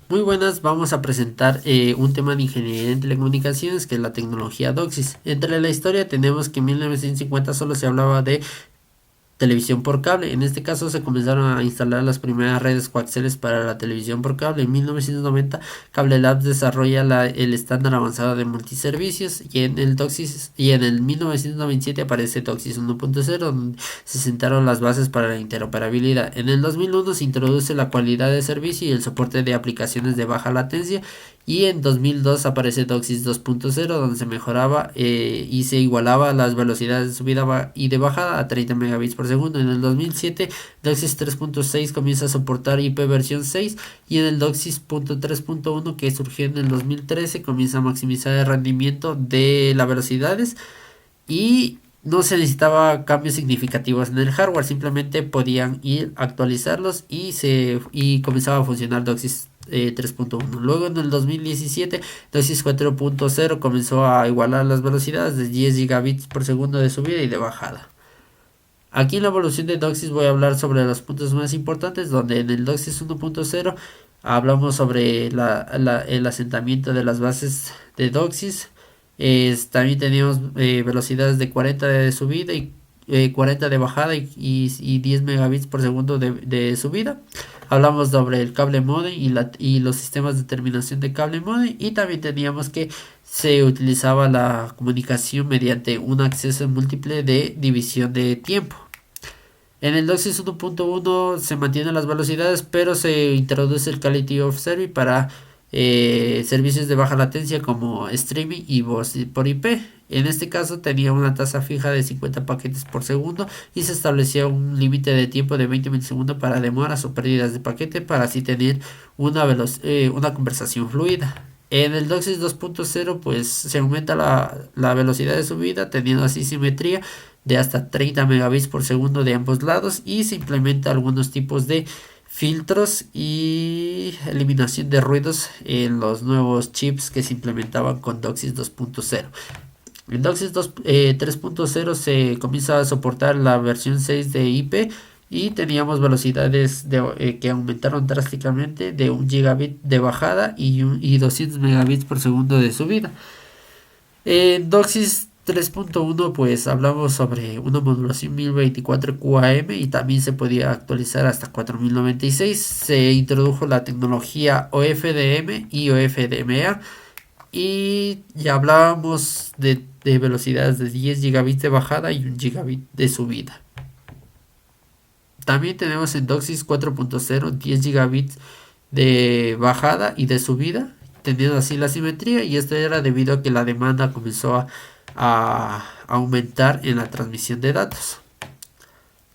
Muy buenas, vamos a presentar un tema de ingeniería en telecomunicaciones que es la tecnología DOCSIS. Entre la historia tenemos que en 1950 solo se hablaba de televisión por cable. En este caso se comenzaron a instalar las primeras redes coaxiales para la televisión por cable. En 1990 Cable Labs desarrolla el estándar avanzado de multiservicios y en el DOCSIS y en el 1997 aparece DOCSIS 1.0 donde se sentaron las bases para la interoperabilidad. En el 2001 se introduce la calidad de servicio y el soporte de aplicaciones de baja latencia y en 2002 aparece DOCSIS 2.0 donde se mejoraba y se igualaba las velocidades de subida y de bajada a 30 megabits por segundo. En el 2007 DOCSIS 3.6 comienza a soportar IP versión 6 y en el DOCSIS 3.1 que surgió en el 2013 comienza a maximizar el rendimiento de las velocidades y no se necesitaba cambios significativos en el hardware, simplemente podían ir a actualizarlos y comenzaba a funcionar DOCSIS 3.1. Luego en el 2017 DOCSIS 4.0 comenzó a igualar las velocidades de 10 gigabits por segundo de subida y de bajada. Aquí en la evolución de DOCSIS voy a hablar sobre los puntos más importantes, donde en el DOCSIS 1.0 hablamos sobre el asentamiento de las bases de DOCSIS. También teníamos velocidades de 40 de subida y 40 de bajada y 10 megabits por segundo de subida. Hablamos sobre el cable modem y los sistemas de terminación de cable modem y también teníamos que se utilizaba la comunicación mediante un acceso múltiple de división de tiempo. En el DOCSIS 1.1 se mantienen las velocidades, pero se introduce el Quality of Service para servicios de baja latencia como streaming y voz por IP. En este caso tenía una tasa fija de 50 paquetes por segundo y se establecía un límite de tiempo de 20 milisegundos para demoras o pérdidas de paquete para así tener una conversación fluida. En el DOCSIS 2.0 pues se aumenta la velocidad de subida teniendo así simetría de hasta 30 megabits por segundo de ambos lados y se implementa algunos tipos de filtros y eliminación de ruidos en los nuevos chips que se implementaban con DOCSIS 2.0. En DOCSIS 3.0 se comienza a soportar la versión 6 de IP y teníamos velocidades que aumentaron drásticamente de 1 gigabit de bajada y 200 megabits por segundo de subida. En DOCSIS 3.1 pues hablamos sobre una modulación 1024 QAM y también se podía actualizar hasta 4096. Se introdujo la tecnología OFDM y OFDMA y ya hablábamos de velocidades de 10 gigabits de bajada y 1 gigabit de subida. También tenemos en DOCSIS 4.0 10 gigabits de bajada y de subida, teniendo así la simetría, y esto era debido a que la demanda comenzó a aumentar en la transmisión de datos.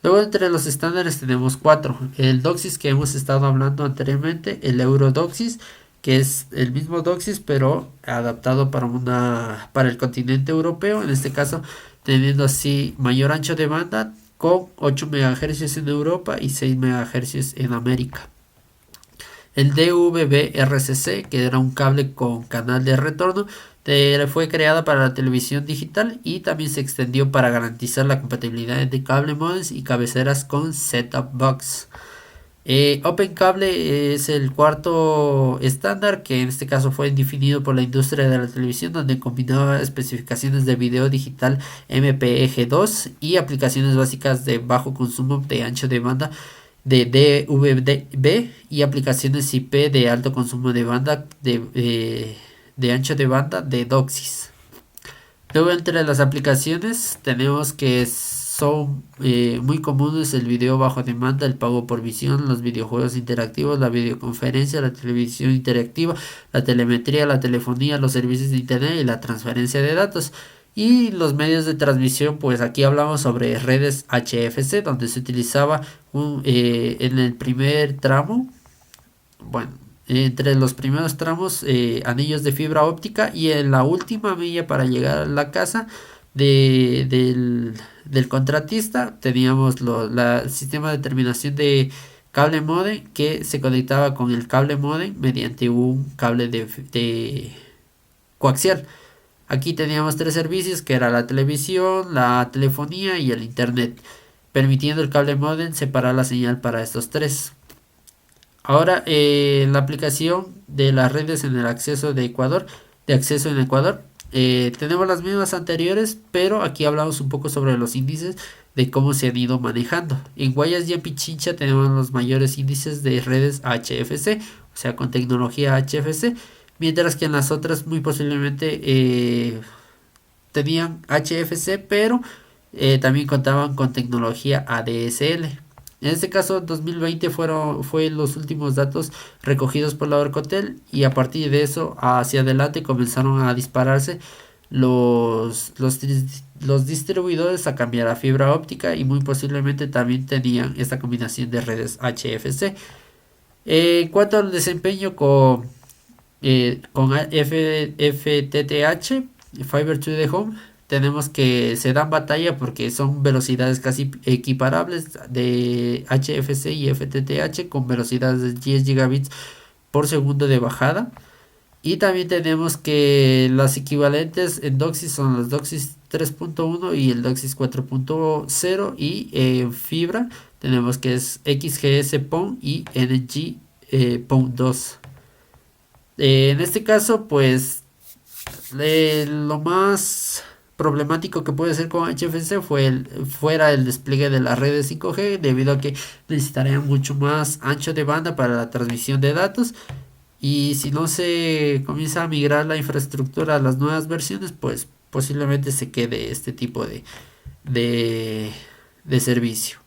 Luego entre los estándares tenemos 4. El DOCSIS que hemos estado hablando anteriormente, el EuroDOCSIS, que es el mismo DOCSIS pero adaptado para el continente europeo, en este caso teniendo así mayor ancho de banda con 8 MHz en Europa y 6 MHz en América. El DVB-RCC, que era un cable con canal de retorno, fue creada para la televisión digital y también se extendió para garantizar la compatibilidad entre cable modems y cabeceras con set-top box. Open Cable es el cuarto estándar que en este caso fue definido por la industria de la televisión, donde combinaba especificaciones de video digital MPEG-2 y aplicaciones básicas de bajo consumo de ancho de banda de DVB y aplicaciones IP de alto consumo de banda de ancho de banda de DOCSIS. Luego entre las aplicaciones tenemos que son muy comunes el video bajo demanda, el pago por visión, los videojuegos interactivos, la videoconferencia, la televisión interactiva, la telemetría, la telefonía, los servicios de internet y la transferencia de datos. Y los medios de transmisión, pues aquí hablamos sobre redes HFC, donde se utilizaba en el primer tramo, bueno, entre los primeros tramos, anillos de fibra óptica y en la última milla para llegar a la casa del contratista teníamos el sistema de terminación de cable modem que se conectaba con el cable modem mediante un cable de coaxial. Aquí teníamos tres servicios que era la televisión, la telefonía y el internet, permitiendo el cable modem separar la señal para estos tres. Ahora, la aplicación de las redes en el acceso de Ecuador, de acceso en Ecuador, tenemos las mismas anteriores, pero aquí hablamos un poco sobre los índices de cómo se han ido manejando. En Guayas y en Pichincha tenemos los mayores índices de redes HFC, o sea, con tecnología HFC, mientras que en las otras muy posiblemente tenían HFC, pero también contaban con tecnología ADSL. En este caso, 2020 fue los últimos datos recogidos por la Orcotel y a partir de eso hacia adelante comenzaron a dispararse los distribuidores a cambiar a fibra óptica y muy posiblemente también tenían esta combinación de redes HFC. En cuanto al desempeño con FTTH, Fiber to the Home, tenemos que se dan batalla porque son velocidades casi equiparables de HFC y FTTH con velocidades de 10 gigabits por segundo de bajada. Y también tenemos que las equivalentes en DOCSIS son los DOCSIS 3.1 y el DOCSIS 4.0 y en fibra tenemos que es XGS PON y NG PON 2. En este caso, pues lo más problemático que puede ser con HFC fuera el despliegue de las redes 5G debido a que necesitarían mucho más ancho de banda para la transmisión de datos y si no se comienza a migrar la infraestructura a las nuevas versiones pues posiblemente se quede este tipo de, de servicio.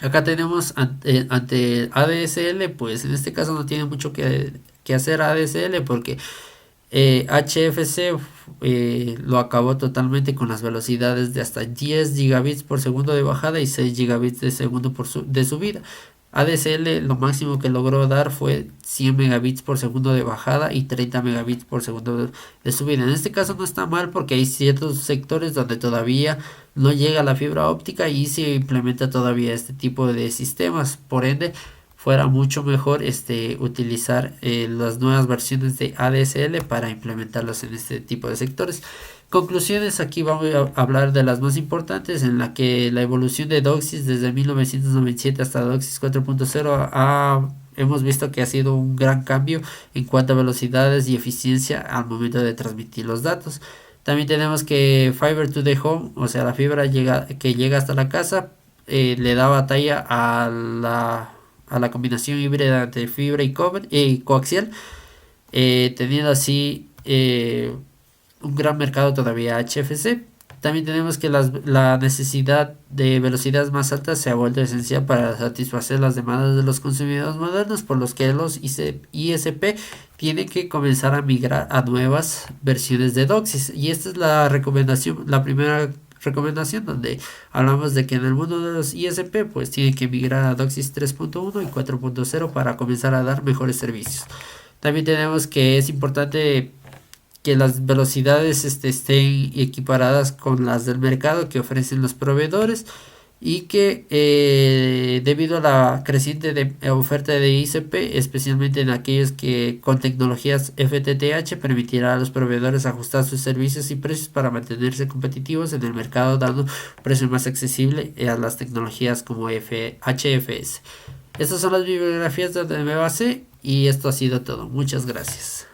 Acá tenemos ante ADSL, pues en este caso no tiene mucho que hacer ADSL porque HFC lo acabó totalmente con las velocidades de hasta 10 gigabits por segundo de bajada y 6 gigabits de segundo de subida. ADSL lo máximo que logró dar fue 100 megabits por segundo de bajada y 30 megabits por segundo de subida. En este caso no está mal porque hay ciertos sectores donde todavía no llega la fibra óptica y se implementa todavía este tipo de sistemas. Por ende, fuera mucho mejor utilizar las nuevas versiones de ADSL para implementarlos en este tipo de sectores. Conclusiones, aquí vamos a hablar de las más importantes en la que la evolución de DOCSIS desde 1997 hasta DOCSIS 4.0 hemos visto que ha sido un gran cambio en cuanto a velocidades y eficiencia al momento de transmitir los datos. También tenemos que Fiber to the Home, o sea la fibra que llega hasta la casa, le da batalla a la combinación híbrida de fibra y coaxial, teniendo así un gran mercado todavía HFC. También tenemos que la necesidad de velocidades más altas se ha vuelto esencial para satisfacer las demandas de los consumidores modernos, por los que los ISP tienen que comenzar a migrar a nuevas versiones de DOCSIS. Y esta es la recomendación, la primera recomendación donde hablamos de que en el mundo de los ISP pues tienen que migrar a DOCSIS 3.1 y 4.0 para comenzar a dar mejores servicios. También tenemos que es importante que las velocidades estén equiparadas con las del mercado que ofrecen los proveedores y que debido a la creciente oferta de ICP, especialmente en aquellos que con tecnologías FTTH, permitirá a los proveedores ajustar sus servicios y precios para mantenerse competitivos en el mercado, dando un precio más accesible a las tecnologías como HFS. Estas son las bibliografías donde me basé y esto ha sido todo. Muchas gracias.